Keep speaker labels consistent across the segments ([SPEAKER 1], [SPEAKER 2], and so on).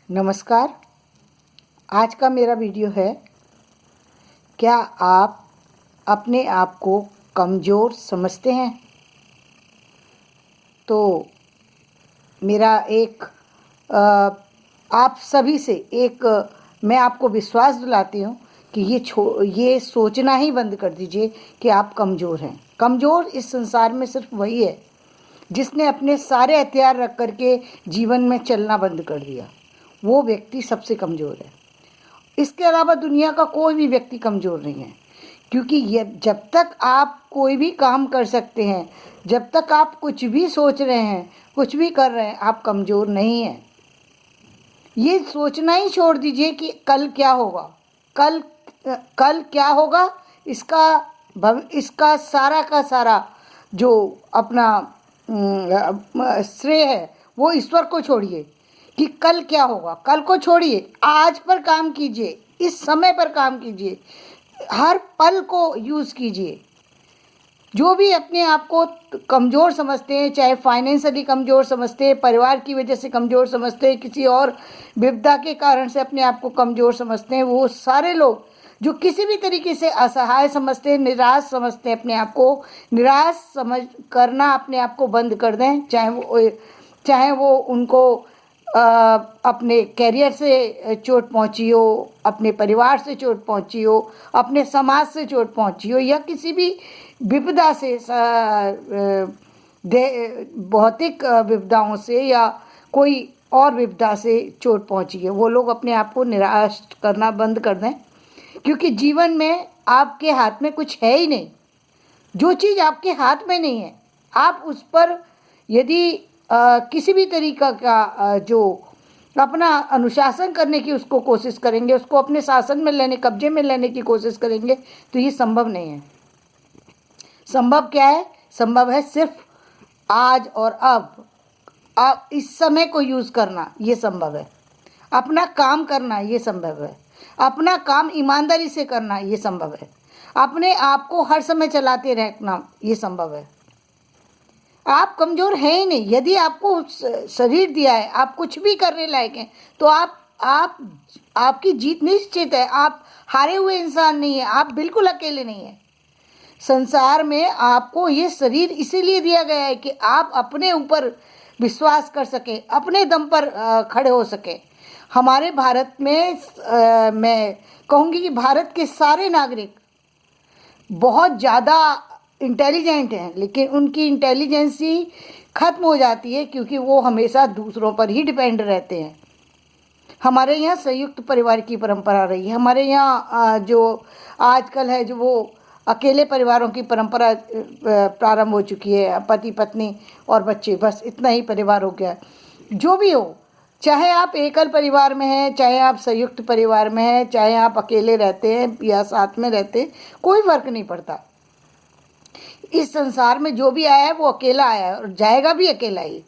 [SPEAKER 1] नमस्कार। आज का मेरा वीडियो है, क्या आप अपने आप को कमज़ोर समझते हैं? तो मेरा एक आप सभी से मैं आपको विश्वास दिलाती हूँ कि ये सोचना ही बंद कर दीजिए कि आप कमज़ोर हैं। कमज़ोर इस संसार में सिर्फ वही है जिसने अपने सारे हथियार रख करके जीवन में चलना बंद कर दिया। वो व्यक्ति सबसे कमज़ोर है। इसके अलावा दुनिया का कोई भी व्यक्ति कमज़ोर नहीं है, क्योंकि ये जब तक आप कोई भी काम कर सकते हैं, जब तक आप कुछ भी सोच रहे हैं, कुछ भी कर रहे हैं, आप कमज़ोर नहीं हैं। ये सोचना ही छोड़ दीजिए कि कल क्या होगा, कल क्या होगा। इसका सारा का सारा जो अपना श्रेय है वो ईश्वर को छोड़िए कि कल क्या होगा। कल को छोड़िए, आज पर काम कीजिए, इस समय पर काम कीजिए, हर पल को यूज़ कीजिए। जो भी अपने आप को कमज़ोर समझते हैं, चाहे फाइनेंशियली कमज़ोर समझते हैं, परिवार की वजह से कमज़ोर समझते हैं, किसी और विपदा के कारण से अपने आप को कमज़ोर समझते हैं, वो सारे लोग जो किसी भी तरीके से असहाय समझते हैं, निराश समझते हैं, अपने आप को निराश समझ करना अपने आप को बंद कर दें। चाहे वो उनको अपने करियर से चोट पहुंची हो, अपने परिवार से चोट पहुंची हो, अपने समाज से चोट पहुंची हो, या किसी भी विपदा से भौतिक विपदाओं से या कोई और विपदा से चोट पहुंची है, वो लोग अपने आप को निराश करना बंद कर दें। क्योंकि जीवन में आपके हाथ में कुछ है ही नहीं। जो चीज़ आपके हाथ में नहीं है, आप उस पर यदि किसी भी तरीका का जो अपना अनुशासन करने की उसको कोशिश करेंगे, उसको अपने शासन में लेने, कब्जे में लेने की कोशिश करेंगे, तो ये संभव नहीं है। संभव क्या है? संभव है सिर्फ आज और अब इस समय को यूज़ करना, ये संभव है। अपना काम करना, ये संभव है। अपना काम ईमानदारी से करना, ये संभव है। अपने आप को हर समय चलाते रहना, ये संभव है। आप कमज़ोर हैं ही नहीं। यदि आपको शरीर दिया है, आप कुछ भी करने लायक हैं, तो आपकी जीत निश्चित है। आप हारे हुए इंसान नहीं हैं, आप बिल्कुल अकेले नहीं हैं। संसार में आपको ये शरीर इसीलिए दिया गया है कि आप अपने ऊपर विश्वास कर सकें, अपने दम पर खड़े हो सकें। हमारे भारत में मैं कहूँगी कि भारत के सारे नागरिक बहुत ज़्यादा इंटेलिजेंट हैं, लेकिन उनकी इंटेलिजेंसी ख़त्म हो जाती है क्योंकि वो हमेशा दूसरों पर ही डिपेंड रहते हैं। हमारे यहाँ संयुक्त परिवार की परंपरा रही है। हमारे यहाँ जो आजकल है, जो वो अकेले परिवारों की परंपरा प्रारंभ हो चुकी है। पति पत्नी और बच्चे, बस इतना ही परिवार हो गया। जो भी हो, चाहे आप एकल परिवार में हैं, चाहे आप संयुक्त परिवार में हैं, चाहे आप अकेले रहते हैं या साथ में रहते हैं, कोई फ़र्क नहीं पड़ता। इस संसार में जो भी आया है वो अकेला आया है और जाएगा भी अकेला ही।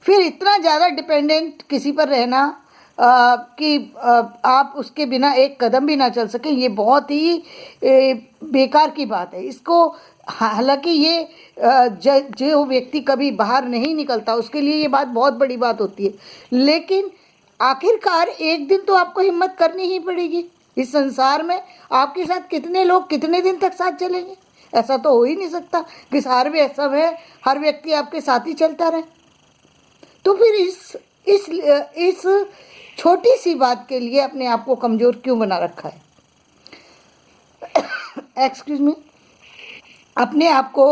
[SPEAKER 1] फिर इतना ज़्यादा डिपेंडेंट किसी पर रहना कि आप उसके बिना एक कदम भी ना चल सकें, ये बहुत ही बेकार की बात है। इसको हालांकि ये जो व्यक्ति कभी बाहर नहीं निकलता उसके लिए ये बात बहुत बड़ी बात होती है, लेकिन आखिरकार एक दिन तो आपको हिम्मत करनी ही पड़ेगी। इस संसार में आपके साथ कितने लोग कितने दिन तक साथ चलेंगे? ऐसा तो हो ही नहीं सकता कि हर व्यक्ति आपके साथ ही चलता रहे। तो फिर इस छोटी सी बात के लिए अपने आप को कमज़ोर क्यों बना रखा है? Excuse me. अपने आप को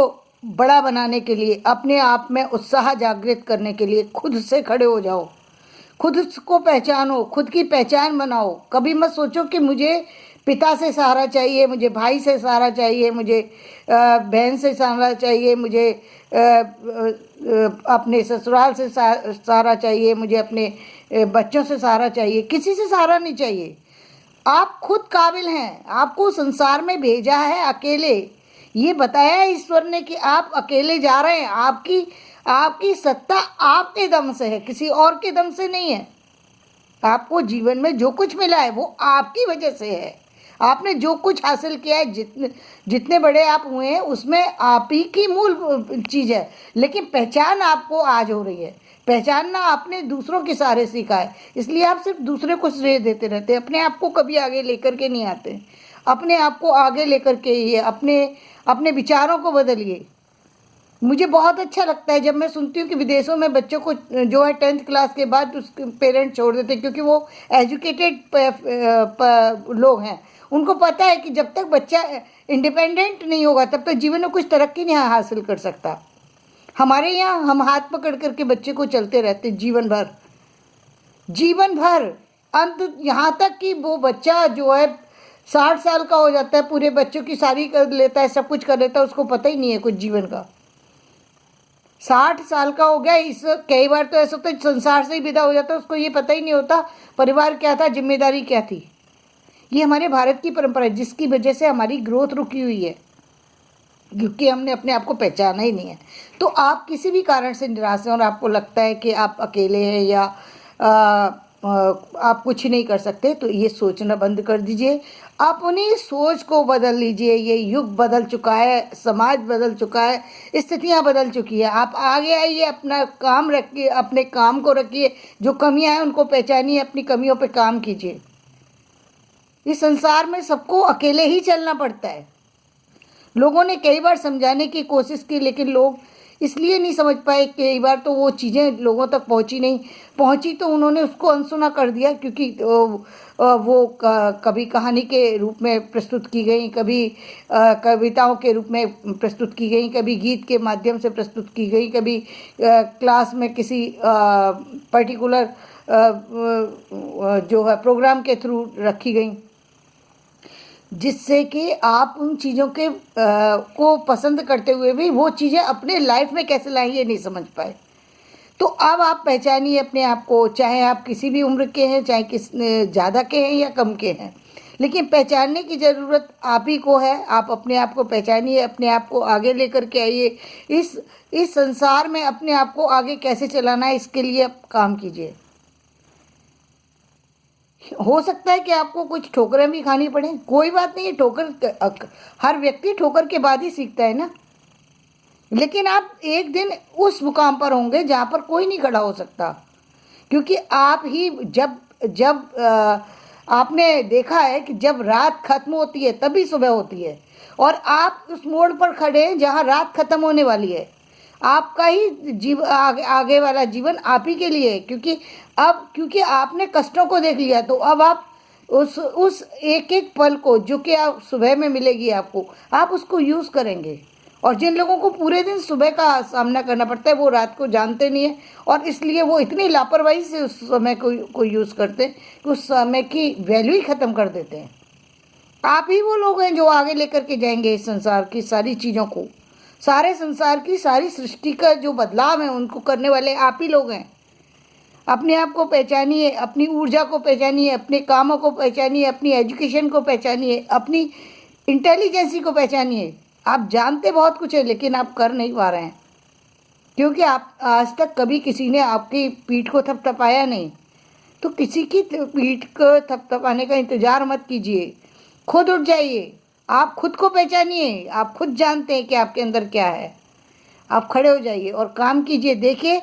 [SPEAKER 1] बड़ा बनाने के लिए, अपने आप में उत्साह जागृत करने के लिए खुद से खड़े हो जाओ, खुद को पहचानो, खुद की पहचान बनाओ। कभी मत सोचो कि मुझे पिता से सहारा चाहिए, मुझे भाई से सहारा चाहिए, मुझे बहन से सहारा चाहिए, मुझे अपने ससुराल से सहारा चाहिए, मुझे अपने बच्चों से सहारा चाहिए। किसी से सहारा नहीं चाहिए। आप खुद काबिल हैं। आपको संसार में भेजा है अकेले। ये बताया है ईश्वर ने कि आप अकेले जा रहे हैं। आपकी सत्ता आपके दम से है, किसी और के दम से नहीं है। आपको जीवन में जो कुछ मिला है वो आपकी वजह से है। आपने जो कुछ हासिल किया है, जितने जितने बड़े आप हुए हैं, उसमें आप ही की मूल चीज़ है। लेकिन पहचान आपको आज हो रही है। पहचानना आपने दूसरों के सहारे सीखा है, इसलिए आप सिर्फ दूसरे को श्रेय देते रहते हैं, अपने आप को कभी आगे लेकर के नहीं आते। अपने आप को आगे लेकर के ही अपने अपने विचारों को बदलिए। मुझे बहुत अच्छा लगता है जब मैं सुनती हूँ कि विदेशों में बच्चों को जो है 10th क्लास के बाद उसके पेरेंट्स छोड़ देते हैं, क्योंकि वो एजुकेटेड लोग हैं। उनको पता है कि जब तक बच्चा इंडिपेंडेंट नहीं होगा तब तक जीवन में कुछ तरक्की नहीं हासिल कर सकता। हमारे यहाँ हम हाथ पकड़ करके बच्चे को चलते रहते जीवन भर, जीवन भर, अंत यहाँ तक कि वो बच्चा जो है 60 साल का हो जाता है, पूरे बच्चों की शादी कर लेता है, सब कुछ कर लेता है, उसको पता ही नहीं है कुछ जीवन का। 60 साल का हो गया, इस कई बार तो ऐसा होता है संसार से ही विदा हो जाता है, उसको ये पता ही नहीं होता परिवार क्या था, जिम्मेदारी क्या थी। ये हमारे भारत की परंपरा है, जिसकी वजह से हमारी ग्रोथ रुकी हुई है, क्योंकि हमने अपने आप को पहचाना ही नहीं है। तो आप किसी भी कारण से निराश हैं और आपको लगता है कि आप अकेले हैं या आप कुछ नहीं कर सकते, तो ये सोचना बंद कर दीजिए। अपनी सोच को बदल लीजिए। ये युग बदल चुका है, समाज बदल चुका है, स्थितियां बदल चुकी है। आप आगे आइए, अपना काम रखिए, अपने काम को रखिए, जो कमियां हैं उनको पहचानिए, अपनी कमियों पे काम कीजिए। इस संसार में सबको अकेले ही चलना पड़ता है। लोगों ने कई बार समझाने की कोशिश की, लेकिन लोग इसलिए नहीं समझ पाए, कई बार तो वो चीज़ें लोगों तक पहुंची तो उन्होंने उसको अनसुना कर दिया, क्योंकि वो कभी कहानी के रूप में प्रस्तुत की गई, कभी कविताओं के रूप में प्रस्तुत की गई, कभी गीत के माध्यम से प्रस्तुत की गई, कभी क्लास में किसी पर्टिकुलर जो है प्रोग्राम के थ्रू रखी गई, जिससे कि आप उन चीज़ों के को पसंद करते हुए भी वो चीज़ें अपने लाइफ में कैसे लाएं ये नहीं समझ पाए। तो अब आप पहचानिए अपने आप को, चाहे आप किसी भी उम्र के हैं, चाहे किस ज़्यादा के हैं या कम के हैं, लेकिन पहचानने की ज़रूरत आप ही को है। आप अपने आप को पहचानिए, अपने आप को आगे लेकर के आइए। इस संसार में अपने आप को आगे कैसे चलाना है, इसके लिए आप काम कीजिए। हो सकता है कि आपको कुछ ठोकरें भी खानी पड़े, कोई बात नहीं है, ठोकर हर व्यक्ति ठोकर के बाद ही सीखता है ना। लेकिन आप एक दिन उस मुकाम पर होंगे जहाँ पर कोई नहीं खड़ा हो सकता, क्योंकि आप ही जब जब आपने देखा है कि जब रात खत्म होती है तभी सुबह होती है, और आप उस मोड़ पर खड़े हैं जहाँ रात खत्म होने वाली है। आपका ही आगे वाला जीवन आप ही के लिए है, क्योंकि आपने कष्टों को देख लिया, तो अब आप उस एक एक पल को जो कि आप सुबह में मिलेगी आपको, आप उसको यूज़ करेंगे। और जिन लोगों को पूरे दिन सुबह का सामना करना पड़ता है, वो रात को जानते नहीं है, और इसलिए वो इतनी लापरवाही से उस समय को यूज़ करते हैं कि उस समय की वैल्यू ही ख़त्म कर देते हैं। आप ही वो लोग हैं जो आगे लेकर के जाएंगे इस संसार की सारी चीज़ों को, सारे संसार की सारी सृष्टि का जो बदलाव है उनको करने वाले आप ही लोग हैं। अपने आप को पहचानिए, अपनी ऊर्जा को पहचानिए, अपने कामों को पहचानिए, अपनी एजुकेशन को पहचानिए, अपनी इंटेलिजेंसी को पहचानिए। आप जानते बहुत कुछ है, लेकिन आप कर नहीं पा रहे हैं, क्योंकि आप आज तक कभी किसी ने आपकी पीठ को थपथपाया नहीं। तो किसी की पीठ को थपथपाने का इंतज़ार मत कीजिए, खुद उठ जाइए। आप खुद को पहचानिए, आप खुद जानते हैं कि आपके अंदर क्या है। आप खड़े हो जाइए और काम कीजिए। देखिए,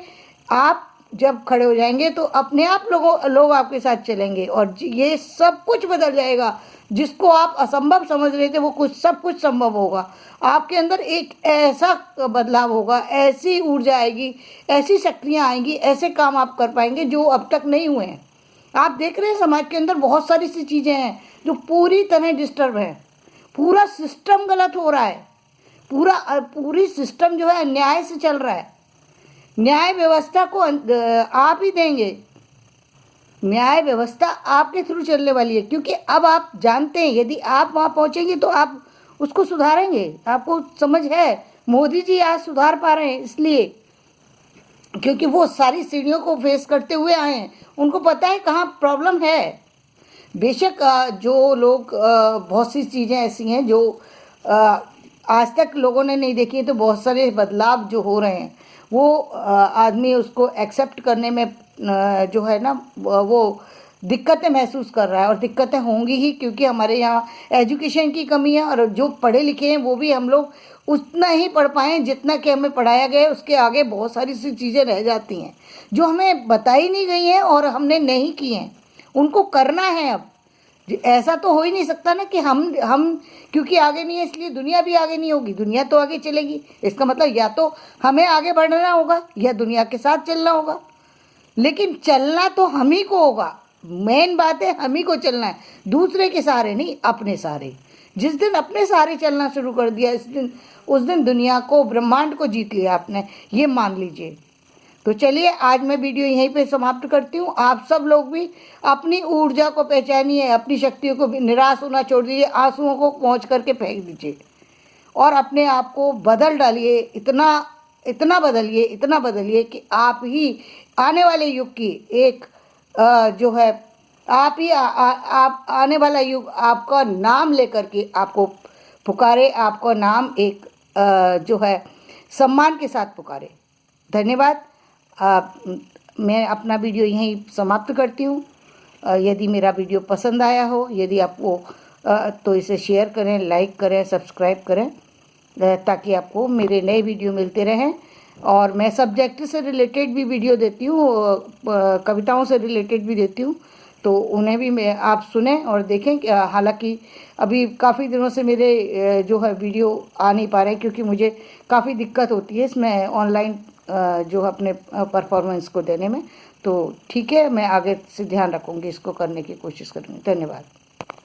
[SPEAKER 1] आप जब खड़े हो जाएंगे तो अपने आप लोग आपके साथ चलेंगे, और ये सब कुछ बदल जाएगा। जिसको आप असंभव समझ रहे थे वो सब कुछ संभव होगा। आपके अंदर एक ऐसा बदलाव होगा, ऐसी ऊर्जा आएगी, ऐसी शक्तियाँ आएंगी, ऐसे काम आप कर पाएंगे जो अब तक नहीं हुए हैं। आप देख रहे हैं समाज के अंदर बहुत सारी सी चीज़ें हैं जो पूरी तरह डिस्टर्ब हैं। पूरा सिस्टम गलत हो रहा है, पूरी सिस्टम जो है अन्याय से चल रहा है। न्याय व्यवस्था को आप ही देंगे, न्याय व्यवस्था आपके थ्रू चलने वाली है, क्योंकि अब आप जानते हैं यदि आप वहाँ पहुँचेंगे तो आप उसको सुधारेंगे। आपको समझ है, मोदी जी आज सुधार पा रहे हैं इसलिए क्योंकि वो सारी सीढ़ियों को फेस करते हुए आए हैं, उनको पता है कहाँ प्रॉब्लम है। बेशक जो लोग बहुत सी चीज़ें ऐसी हैं जो आज तक लोगों ने नहीं देखी, तो बहुत सारे बदलाव जो हो रहे हैं वो आदमी उसको एक्सेप्ट करने में जो है ना वो दिक्कतें महसूस कर रहा है, और दिक्कतें होंगी ही, क्योंकि हमारे यहाँ एजुकेशन की कमी है, और जो पढ़े लिखे हैं वो भी हम लोग उतना ही पढ़ पाए जितना कि हमें पढ़ाया गया है। उसके आगे बहुत सारी सी चीज़ें रह जाती हैं जो हमें बताई नहीं गई हैं और हमने नहीं की हैं, उनको करना है अब। ऐसा तो हो ही नहीं सकता ना कि हम क्योंकि आगे नहीं है इसलिए दुनिया भी आगे नहीं होगी। दुनिया तो आगे चलेगी, इसका मतलब या तो हमें आगे बढ़ना होगा या दुनिया के साथ चलना होगा, लेकिन चलना तो हम ही को होगा। मेन बात है, हम ही को चलना है, दूसरे के सहारे नहीं, अपने सहारे। जिस दिन अपने सहारे चलना शुरू कर दिया उस दिन दुनिया को, ब्रह्मांड को जीत लिया आपने, ये मान लीजिए। तो चलिए आज मैं वीडियो यहीं पे समाप्त करती हूँ। आप सब लोग भी अपनी ऊर्जा को पहचानिए, अपनी शक्तियों को भी, निराश होना छोड़ दीजिए, आंसुओं को पहुँच करके फेंक दीजिए और अपने आप को बदल डालिए। इतना बदलिए कि आप ही आने वाले युग की एक जो है, आप ही आप आने वाला युग आपका नाम लेकर के आपको पुकारे, आपका नाम एक जो है सम्मान के साथ पुकारे। धन्यवाद। मैं अपना वीडियो यहीं समाप्त करती हूँ। यदि मेरा वीडियो पसंद आया हो, यदि आपको तो इसे शेयर करें, लाइक करें, सब्सक्राइब करें, ताकि आपको मेरे नए वीडियो मिलते रहें। और मैं सब्जेक्ट से रिलेटेड भी वीडियो देती हूँ, कविताओं से रिलेटेड भी देती हूँ, तो उन्हें भी मैं आप सुने और देखें। हालांकि अभी काफ़ी दिनों से मेरे जो है वीडियो आ नहीं पा रहे हैं, क्योंकि मुझे काफ़ी दिक्कत होती है इसमें ऑनलाइन जो अपने परफॉर्मेंस को देने में। तो ठीक है, मैं आगे से ध्यान रखूँगी, इसको करने की कोशिश करूँगी। धन्यवाद।